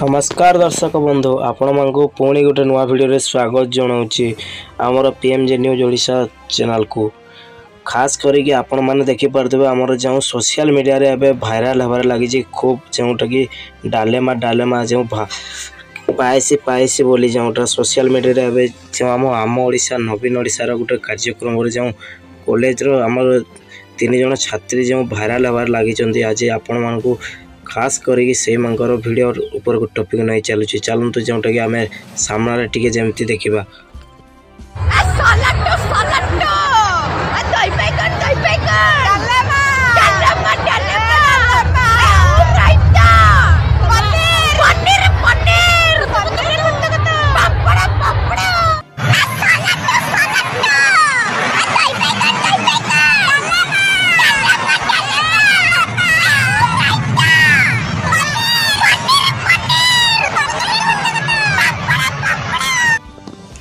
नमस्कार दर्शक बंधु आपण मानक पुणी गोटे नुआ वीडियो स्वागत जनाऊँगी आमर पीएमजे न्यूज ओडिशा चैनल को। खास करके आपण मैंने देखिपे आमर जो सोशल मीडिया रे एबे भाइराल होबार लगी खूब जोटा कि डालेमा डालेमा जो पायसी पायसी बोली जोटा सोशल मीडिया रे एबे जो आम ओडिशा नवीन ओडिशार गोटे कार्यक्रम जो कॉलेज रो आमर 3 जन छात्री जो भाइराल होबार लगी आज आपण मानक खास करके से वीडियो ऊपर को टॉपिक नहीं चलुची चलतु जोटा कि आम सामने टी जमती देखा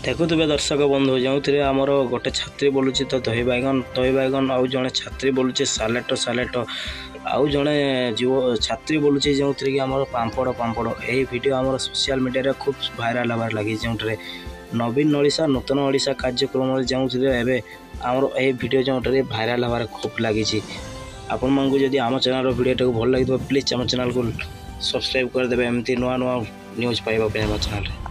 देखुवे दर्शक बंधु जो आमर गोटे छात्री बोलूँ तो दही बैगन आउ जड़े छात्री बोलूँ सालेट सालेट आउ जड़े जीव छात्री बोलूँ जो कि आमर पांपड़ पांपड़ यही वीडियो आमर सोशल मीडिया खूब भाइराल होबार लगी जो नवीन ओडिशा नूतन ओडिशा कार्यक्रम जो आमर यही वीडियो जो भाइराल होबार खूब लगी आपण मानक जदि आम चैनल वीडियो भल लगे प्लीज आम चैनल को सब्सक्राइब करदे एमती नुआ नुआ न्यूज पाइबा आम चैनल।